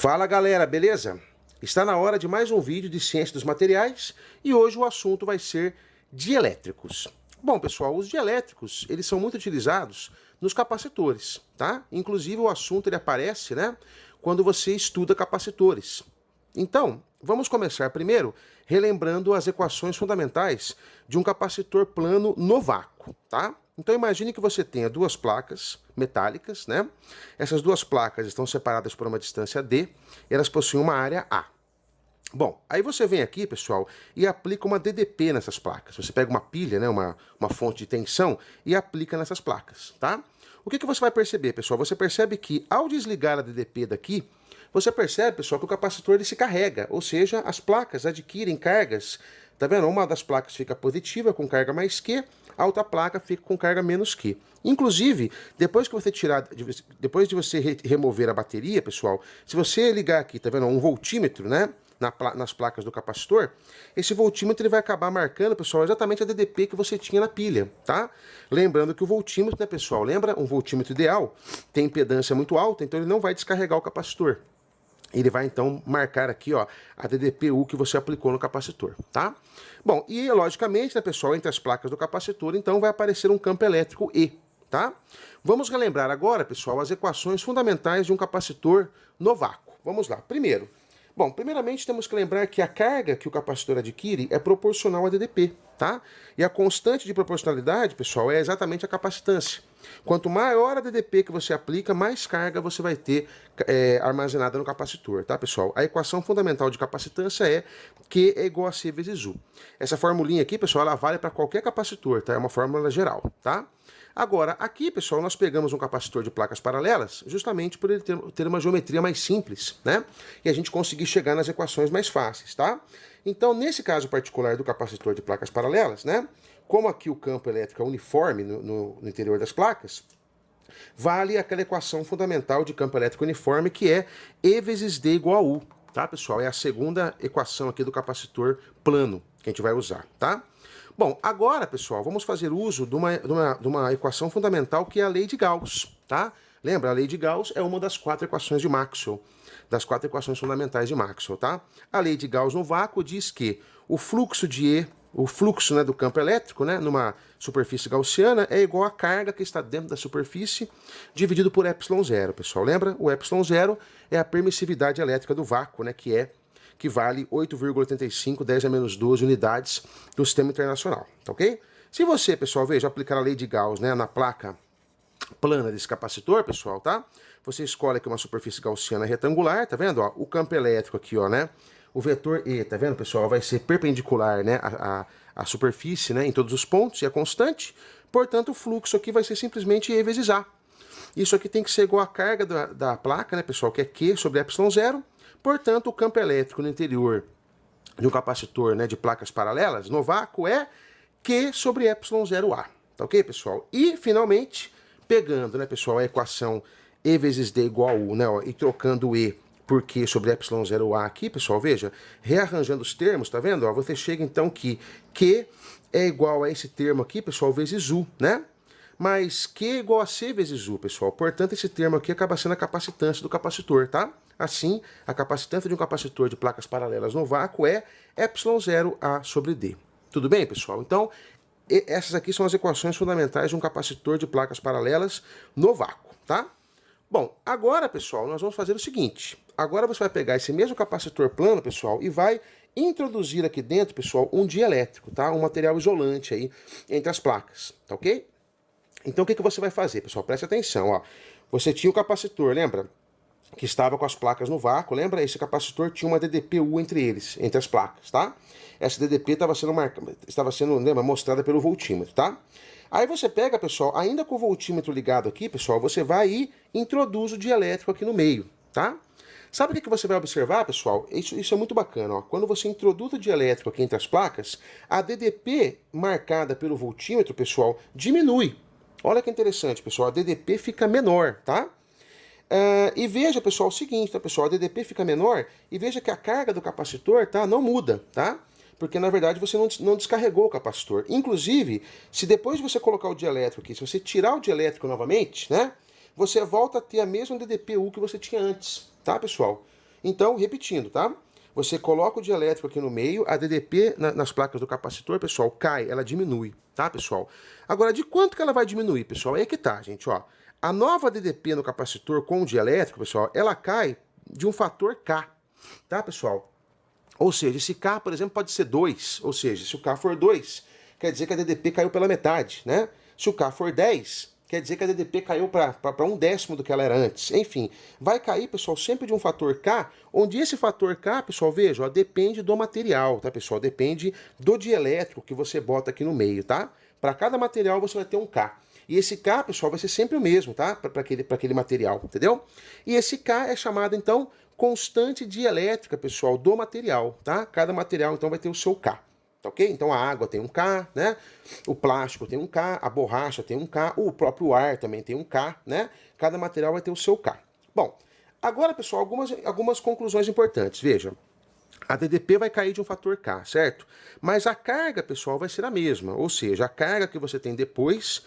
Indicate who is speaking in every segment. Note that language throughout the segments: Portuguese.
Speaker 1: Fala galera, beleza? Está na hora de mais um vídeo de ciência dos materiais e hoje o assunto vai ser dielétricos. Bom pessoal, os dielétricos eles são muito utilizados nos capacitores, tá? Inclusive o assunto ele aparece, né, quando você estuda capacitores. Então, vamos começar primeiro relembrando as equações fundamentais de um capacitor plano no vácuo, tá? Então imagine que você tenha duas placas metálicas, né? Essas duas placas estão separadas por uma distância D, e elas possuem uma área A. Bom, aí você vem aqui, pessoal, e aplica uma DDP nessas placas. Você pega uma pilha, né, uma fonte de tensão e aplica nessas placas, tá? O que você vai perceber, pessoal? Você percebe que ao desligar a DDP daqui, você percebe, pessoal, que o capacitor ele se carrega, ou seja, as placas adquirem cargas. Tá vendo? Uma das placas fica positiva com carga mais Q, a outra placa fica com carga menos Q. Inclusive, depois de você remover a bateria, pessoal, se você ligar aqui, tá vendo, um voltímetro, né, nas placas do capacitor, esse voltímetro ele vai acabar marcando, pessoal, exatamente a DDP que você tinha na pilha, tá? Lembrando que o voltímetro, né, pessoal, lembra? Um voltímetro ideal tem impedância muito alta, então ele não vai descarregar o capacitor. Ele vai então marcar aqui, ó, a DDPU que você aplicou no capacitor, tá? Bom, e logicamente, né, pessoal, entre as placas do capacitor, então vai aparecer um campo elétrico E, tá? Vamos relembrar agora, pessoal, as equações fundamentais de um capacitor no vácuo. Vamos lá. Primeiramente temos que lembrar que a carga que o capacitor adquire é proporcional à DDP, tá? E a constante de proporcionalidade, pessoal, é exatamente a capacitância. Quanto maior a DDP que você aplica, mais carga você vai ter armazenada no capacitor, tá, pessoal? A equação fundamental de capacitância é Q é igual a C vezes U. Essa formulinha aqui, pessoal, ela vale para qualquer capacitor, tá? É uma fórmula geral, tá? Agora, aqui, pessoal, nós pegamos um capacitor de placas paralelas justamente por ele ter uma geometria mais simples, né? E a gente conseguir chegar nas equações mais fáceis, tá? Então, nesse caso particular do capacitor de placas paralelas, né? Como aqui o campo elétrico é uniforme no interior das placas, vale aquela equação fundamental de campo elétrico uniforme que é E vezes D igual a U, tá, pessoal? É a segunda equação aqui do capacitor plano que a gente vai usar, tá? Bom, agora, pessoal, vamos fazer uso de uma equação fundamental que é a lei de Gauss, tá? Lembra, a lei de Gauss é uma das 4 equações de Maxwell, das 4 equações fundamentais de Maxwell, tá? A lei de Gauss no vácuo diz que o fluxo de E, o fluxo, né, do campo elétrico, né, numa superfície gaussiana é igual à carga que está dentro da superfície dividido por ε0, pessoal. Lembra? O ε0 é a permissividade elétrica do vácuo, né, que vale 8,85 10 a menos 12 unidades do sistema internacional, tá ok? Se você, pessoal, veja, aplicar a lei de Gauss, né, na placa plana desse capacitor, pessoal, tá? Você escolhe aqui uma superfície gaussiana retangular, tá vendo? Ó, o campo elétrico aqui, ó, né? O vetor E, tá vendo, pessoal? Vai ser perpendicular, né, à superfície, né, em todos os pontos, e é constante. Portanto, o fluxo aqui vai ser simplesmente E vezes A. Isso aqui tem que ser igual à carga da placa, né, pessoal, que é Q sobre ε0. Portanto, o campo elétrico no interior de um capacitor, né, de placas paralelas, no vácuo, é Q sobre ε0A. Tá ok, pessoal? E, finalmente, pegando, né, pessoal, a equação E vezes D igual a U, né, ó, e trocando o E por Q sobre ε0A aqui, pessoal, veja, rearranjando os termos, tá vendo? Ó, você chega, então, que Q é igual a esse termo aqui, pessoal, vezes U, né? Mas Q é igual a C vezes U, pessoal. Portanto, esse termo aqui acaba sendo a capacitância do capacitor, tá? Assim, a capacitância de um capacitor de placas paralelas no vácuo é ε0A sobre D. Tudo bem, pessoal? Então, essas aqui são as equações fundamentais de um capacitor de placas paralelas no vácuo, tá? Bom, agora, pessoal, nós vamos fazer o seguinte. Agora você vai pegar esse mesmo capacitor plano, pessoal, e vai introduzir aqui dentro, pessoal, um dielétrico, tá? Um material isolante aí entre as placas, tá ok? Então, o que você vai fazer, pessoal? Preste atenção, ó. Você tinha o capacitor, lembra? Que estava com as placas no vácuo, lembra? Esse capacitor tinha uma DDPU entre eles, entre as placas, tá? Essa DDP estava sendo lembra, mostrada pelo voltímetro, tá? Aí você pega, pessoal, ainda com o voltímetro ligado aqui, pessoal, você vai e introduz o dielétrico aqui no meio, tá? Sabe o que você vai observar, pessoal? Isso é muito bacana, ó. Quando você introduz o dielétrico aqui entre as placas, a DDP marcada pelo voltímetro, pessoal, diminui. Olha que interessante, pessoal, a DDP fica menor, tá? E veja, pessoal, o seguinte, tá, pessoal? A DDP fica menor e veja que a carga do capacitor, tá, não muda, tá? Porque, na verdade, você não descarregou o capacitor. Inclusive, se depois de você colocar o dielétrico aqui, se você tirar o dielétrico novamente, né? Você volta a ter a mesma DDPU que você tinha antes, tá, pessoal? Então, repetindo, tá? Você coloca o dielétrico aqui no meio, a DDP nas placas do capacitor, pessoal, cai, ela diminui, tá, pessoal? Agora, de quanto que ela vai diminuir, pessoal? Aí é que tá, gente, ó. A nova DDP no capacitor com o dielétrico, pessoal, ela cai de um fator K, tá, pessoal? Ou seja, esse K, por exemplo, pode ser 2, ou seja, se o K for 2, quer dizer que a DDP caiu pela metade, né? Se o K for 10, quer dizer que a DDP caiu para 1/10 do que ela era antes. Enfim, vai cair, pessoal, sempre de um fator K, onde esse fator K, pessoal, veja, ó, depende do material, tá, pessoal? Depende do dielétrico que você bota aqui no meio, tá? Para cada material você vai ter um K. E esse K, pessoal, vai ser sempre o mesmo, tá? Para aquele material, entendeu? E esse K é chamado, então, constante dielétrica, pessoal, do material, tá? Cada material, então, vai ter o seu K. Ok? Então a água tem um K, né? O plástico tem um K, a borracha tem um K, o próprio ar também tem um K, né? Cada material vai ter o seu K. Bom, agora, pessoal, algumas conclusões importantes. Veja, a DDP vai cair de um fator K, certo? Mas a carga, pessoal, vai ser a mesma. Ou seja, a carga que você tem depois,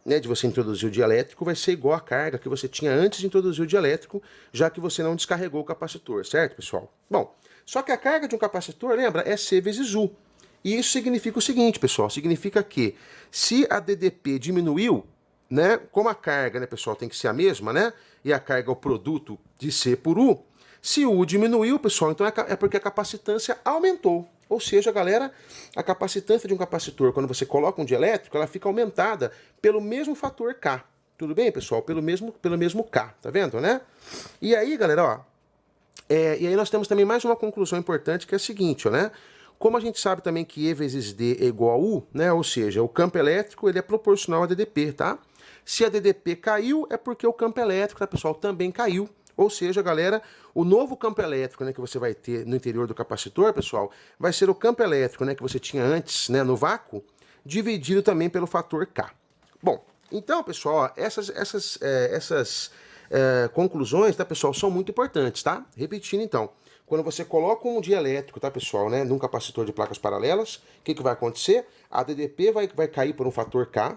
Speaker 1: né, de você introduzir o dielétrico vai ser igual à carga que você tinha antes de introduzir o dielétrico, já que você não descarregou o capacitor, certo, pessoal? Bom, só que a carga de um capacitor, lembra, é C vezes U. E isso significa o seguinte, pessoal, significa que se a DDP diminuiu, né, como a carga, né, pessoal, tem que ser a mesma, né, e a carga é o produto de C por U, se o U diminuiu, pessoal, então é porque a capacitância aumentou. Ou seja, galera, a capacitância de um capacitor, quando você coloca um dielétrico, ela fica aumentada pelo mesmo fator K. Tudo bem, pessoal? Pelo mesmo K, tá vendo, né? E aí, galera, ó, e aí nós temos também mais uma conclusão importante, que é a seguinte, ó, né? Como a gente sabe também que E vezes D é igual a U, né? Ou seja, o campo elétrico ele é proporcional a DDP, tá? Se a DDP caiu, é porque o campo elétrico, tá, pessoal, também caiu. Ou seja, galera, o novo campo elétrico, né, que você vai ter no interior do capacitor, pessoal, vai ser o campo elétrico, né, que você tinha antes, né, no vácuo, dividido também pelo fator K. Bom, então, pessoal, ó, essas conclusões, tá, pessoal, são muito importantes, tá? Repetindo, então. Quando você coloca um dielétrico, tá, pessoal, né, num capacitor de placas paralelas, o que vai acontecer? A DDP vai cair por um fator K,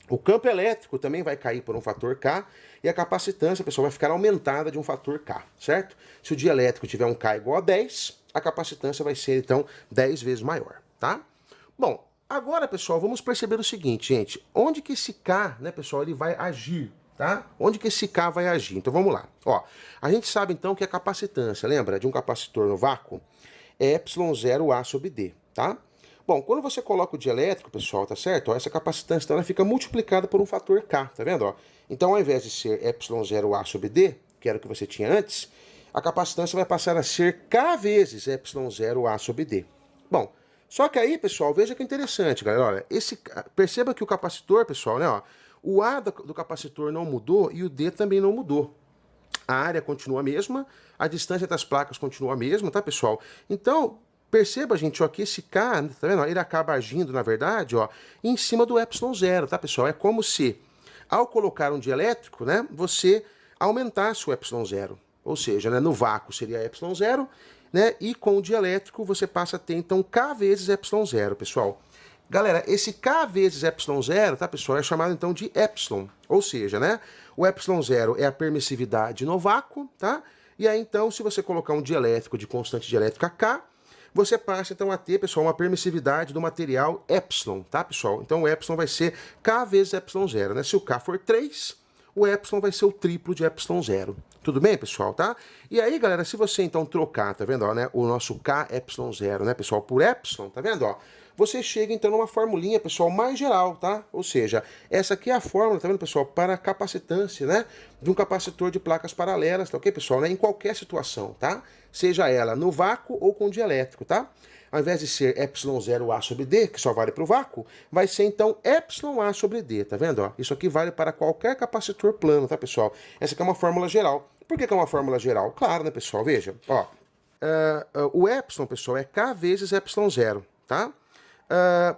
Speaker 1: o campo elétrico também vai cair por um fator K, e a capacitância, pessoal, vai ficar aumentada de um fator K, certo? Se o dielétrico tiver um K igual a 10, a capacitância vai ser, então, 10 vezes maior, tá? Bom, agora, pessoal, vamos perceber o seguinte, gente. Onde que esse K, né, pessoal, ele vai agir? Tá? Onde que esse K vai agir? Então vamos lá. Ó, a gente sabe então que a capacitância, lembra, de um capacitor no vácuo é ε0A sobre D, tá? Bom, quando você coloca o dielétrico, pessoal, tá certo? Ó, essa capacitância então, ela fica multiplicada por um fator K, tá vendo? Ó? Então ao invés de ser ε0A sobre D, que era o que você tinha antes, a capacitância vai passar a ser K vezes ε0A sobre D. Bom, só que aí, pessoal, veja que interessante, galera. Olha, perceba que o capacitor, pessoal, né, ó, o A do capacitor não mudou e o D também não mudou. A área continua a mesma, a distância das placas continua a mesma, tá, pessoal? Então, perceba, gente, ó, que esse K, tá vendo? Ele acaba agindo, na verdade, ó, em cima do ε0, tá, pessoal? É como se, ao colocar um dielétrico, né, você aumentasse o ε0. Ou seja, né, no vácuo seria ε0, né, e com o dielétrico você passa a ter, então, K vezes ε0, pessoal. Galera, esse K vezes ε0, tá, pessoal, é chamado então de epsilon. Ou seja, né, o ε0 é a permissividade no vácuo, tá? E aí então, se você colocar um dielétrico de constante dielétrica K, você passa então a ter, pessoal, uma permissividade do material epsilon, tá, pessoal? Então o epsilon vai ser K vezes ε0, né? Se o K for 3, o epsilon vai ser o triplo de ε0. Tudo bem, pessoal, tá? E aí, galera, se você então trocar, tá vendo, ó, né, o nosso K ε0, né, pessoal, por epsilon, tá vendo, ó? Você chega então numa formulinha, pessoal, mais geral, tá? Ou seja, essa aqui é a fórmula, tá vendo, pessoal, para a capacitância, né, de um capacitor de placas paralelas, tá ok, pessoal, né, em qualquer situação, tá? Seja ela no vácuo ou com dielétrico, tá? Ao invés de ser ε0A sobre D, que só vale para o vácuo, vai ser então εA sobre D, tá vendo? Ó, isso aqui vale para qualquer capacitor plano, tá, pessoal? Essa aqui é uma fórmula geral. Por que é uma fórmula geral? Claro, né, pessoal? Veja, ó, o epsilon, pessoal, é K vezes ε0, tá?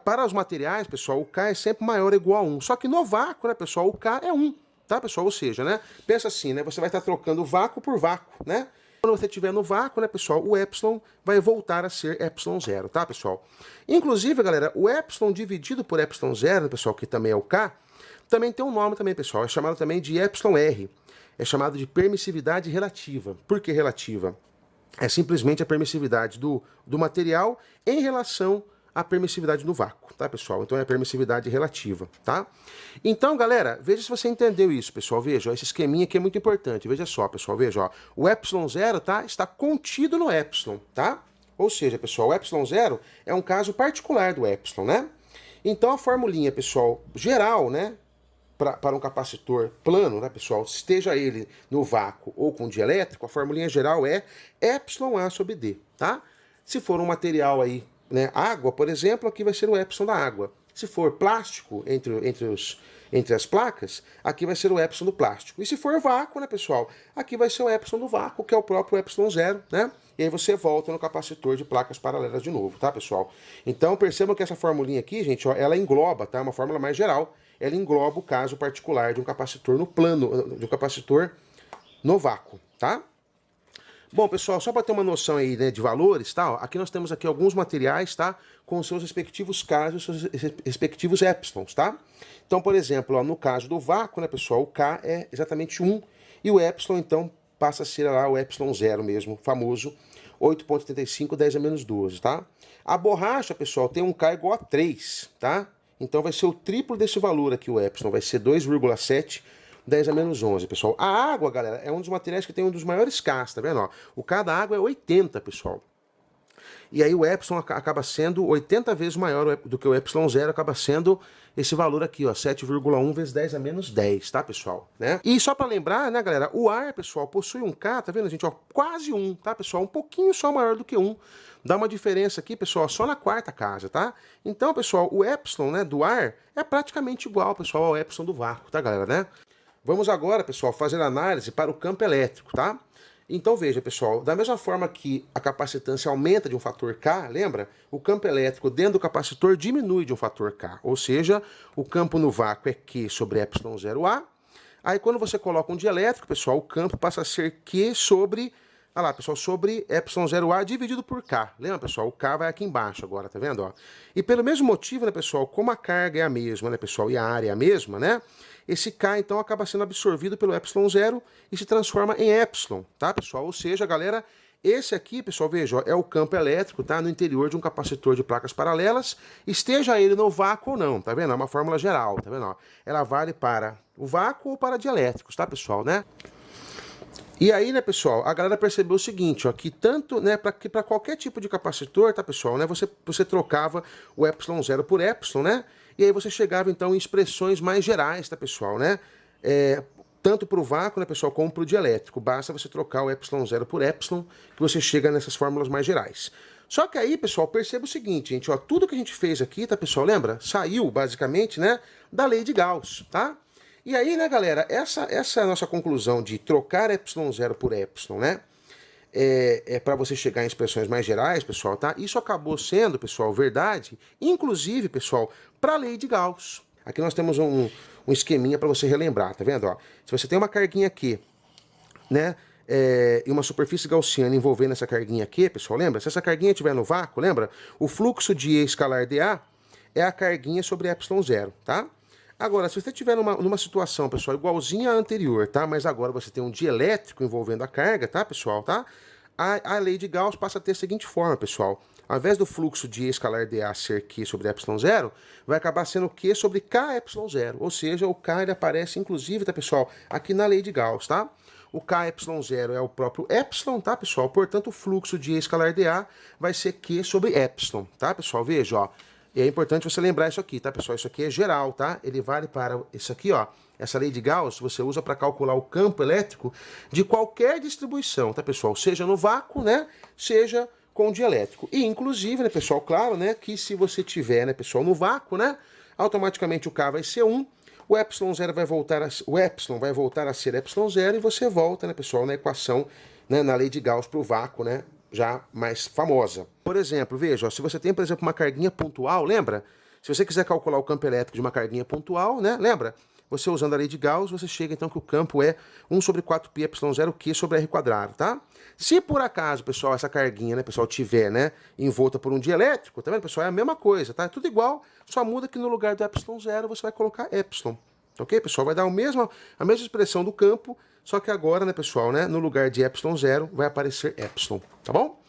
Speaker 1: Para os materiais, pessoal, o K é sempre maior ou igual a 1. Só que no vácuo, né, pessoal, o K é 1, tá, pessoal? Ou seja, né, pensa assim, né, você vai estar trocando vácuo por vácuo, né? Quando você estiver no vácuo, né, pessoal, o epsilon vai voltar a ser ε0, tá, pessoal? Inclusive, galera, o epsilon dividido por ε0, né, pessoal, que também é o K, também tem um nome também, pessoal, é chamado também de εr. É chamado de permissividade relativa. Por que relativa? é simplesmente a permissividade do material em relação à permissividade do vácuo, tá, pessoal? Então é a permissividade relativa, tá? Então, galera, veja se você entendeu isso, pessoal. Veja, ó, esse esqueminha aqui é muito importante. Veja só, pessoal, veja, ó, o ε0, tá, está contido no ε, tá? Ou seja, pessoal, o ε0 é um caso particular do ε, né? Então a formulinha, pessoal, geral, né, para um capacitor plano, né, pessoal, esteja ele no vácuo ou com dielétrico, a formulinha geral é εA sobre D, tá? Se for um material aí, né, água, por exemplo, aqui vai ser o ε da água. Se for plástico entre as placas, aqui vai ser o ε do plástico. E se for vácuo, né, pessoal, aqui vai ser o ε do vácuo, que é o próprio ε0, né? E aí você volta no capacitor de placas paralelas de novo, tá, pessoal? Então percebam que essa formulinha aqui, gente, ó, ela engloba, tá? É uma fórmula mais geral. Ela engloba o caso particular de um capacitor no plano, de um capacitor no vácuo, tá? Bom, pessoal, só para ter uma noção aí, né, de valores, tá? Ó, aqui nós temos aqui alguns materiais, tá? Com seus respectivos casos, seus respectivos épsilons, tá? Então, por exemplo, ó, no caso do vácuo, né, pessoal, o K é exatamente 1 e o épsilon, então, passa a ser lá o ε0 mesmo, famoso, 8,85, 10 a menos 12, tá? A borracha, pessoal, tem um K igual a 3, tá? Então vai ser o triplo desse valor aqui, o ε, vai ser 2,7, 10 a menos 11, pessoal. A água, galera, é um dos materiais que tem um dos maiores Ks, tá vendo? Ó, o K da água é 80, pessoal. E aí o ε acaba sendo 80 vezes maior do que o ε0, acaba sendo esse valor aqui, ó, 7,1 vezes 10 a menos 10, tá, pessoal? Né? E só para lembrar, né, galera, o ar, pessoal, possui um K, tá vendo, gente, ó, quase 1, tá, pessoal? Um pouquinho só maior do que 1. Dá uma diferença aqui, pessoal, só na quarta casa, tá? Então, pessoal, o ε, né, do ar é praticamente igual, pessoal, ao ε do vácuo, tá, galera, né? Vamos agora, pessoal, fazer análise para o campo elétrico, tá? Então veja, pessoal, da mesma forma que a capacitância aumenta de um fator K, lembra? O campo elétrico dentro do capacitor diminui de um fator K, ou seja, o campo no vácuo é Q sobre ε0A. Aí quando você coloca um dielétrico, pessoal, o campo passa a ser Q sobre, olha lá, pessoal, sobre ε0A dividido por K. Lembra, pessoal? O K vai aqui embaixo agora, tá vendo? Ó? E pelo mesmo motivo, né, pessoal, como a carga é a mesma, né, pessoal, e a área é a mesma, né? Esse K, então, acaba sendo absorvido pelo ε0 e se transforma em ε, tá, pessoal? Ou seja, galera, esse aqui, pessoal, veja, ó, é o campo elétrico, tá? No interior de um capacitor de placas paralelas, esteja ele no vácuo ou não, tá vendo? É uma fórmula geral, tá vendo? Ó, ela vale para o vácuo ou para dielétricos, tá, pessoal, né? E aí, né, pessoal, a galera percebeu o seguinte, ó, que tanto, né, para qualquer tipo de capacitor, tá, pessoal, né, você trocava o ε0 por ε, né? E aí você chegava, então, em expressões mais gerais, tá, pessoal, né? Tanto para o vácuo, né, pessoal, como para o dielétrico. Basta você trocar o ε0 por ε, que você chega nessas fórmulas mais gerais. Só que aí, pessoal, perceba o seguinte, gente, ó, tudo que a gente fez aqui, tá, pessoal, lembra? Saiu, basicamente, né, da lei de Gauss, tá? E aí, né, galera, essa é a nossa conclusão de trocar ε0 por ε, né? Para você chegar em expressões mais gerais, pessoal, tá? Isso acabou sendo, pessoal, verdade, inclusive, pessoal, para a lei de Gauss. Aqui nós temos um esqueminha para você relembrar, tá vendo? Ó? Se você tem uma carguinha aqui, né, e uma superfície gaussiana envolvendo essa carguinha aqui, pessoal, lembra? Se essa carguinha estiver no vácuo, lembra? O fluxo de E escalar dA é a carguinha sobre ε0, tá? Agora, se você estiver numa situação, pessoal, igualzinha à anterior, tá? Mas agora você tem um dielétrico envolvendo a carga, tá, pessoal, tá? A lei de Gauss passa a ter a seguinte forma, pessoal. Ao invés do fluxo de E escalar dA ser Q sobre ε0, vai acabar sendo Q sobre Kε0. Ou seja, o K ele aparece, inclusive, tá, pessoal, aqui na lei de Gauss, tá? O Kε0 é o próprio ε, tá, pessoal? Portanto, o fluxo de E escalar dA vai ser Q sobre ε, tá, pessoal? Veja, ó. E é importante você lembrar isso aqui, tá, pessoal? Isso aqui é geral, tá? Ele vale para isso aqui, ó. Essa lei de Gauss você usa para calcular o campo elétrico de qualquer distribuição, tá, pessoal? Seja no vácuo, né? Seja com dielétrico. E, inclusive, né, pessoal, claro, né, que se você tiver, né, pessoal, no vácuo, né, automaticamente o K vai ser 1, o ε0 vai voltar a, o ε vai voltar a ser ε0 e você volta, né, pessoal, na equação, né, na lei de Gauss para o vácuo, né, já mais famosa. Por exemplo, veja, ó, se você tem, por exemplo, uma carguinha pontual, lembra? Se você quiser calcular o campo elétrico de uma carguinha pontual, né, lembra? Você usando a lei de Gauss, você chega então que o campo é 1 sobre 4πε0Q sobre R², tá? Se por acaso, pessoal, essa carguinha, né, pessoal, tiver, né, envolta por um dielétrico, tá vendo, pessoal? É a mesma coisa, tá? É tudo igual, só muda que no lugar do ε0 você vai colocar ε, Ok, pessoal? Vai dar a mesma expressão do campo, só que agora, né, pessoal, né, no lugar de epsilon zero, vai aparecer epsilon, tá bom?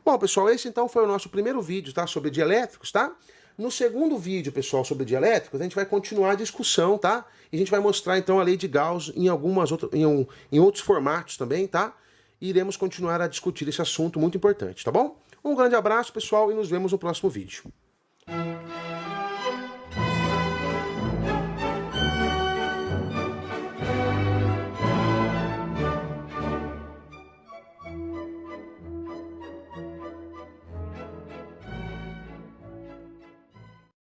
Speaker 1: Bom, pessoal, esse então foi o nosso primeiro vídeo, tá? Sobre dielétricos, tá? No segundo vídeo, pessoal, sobre dielétricos, a gente vai continuar a discussão, tá? E a gente vai mostrar, então, a lei de Gauss em em outros formatos também, tá? E iremos continuar a discutir esse assunto muito importante, tá bom? Um grande abraço, pessoal, e nos vemos no próximo vídeo.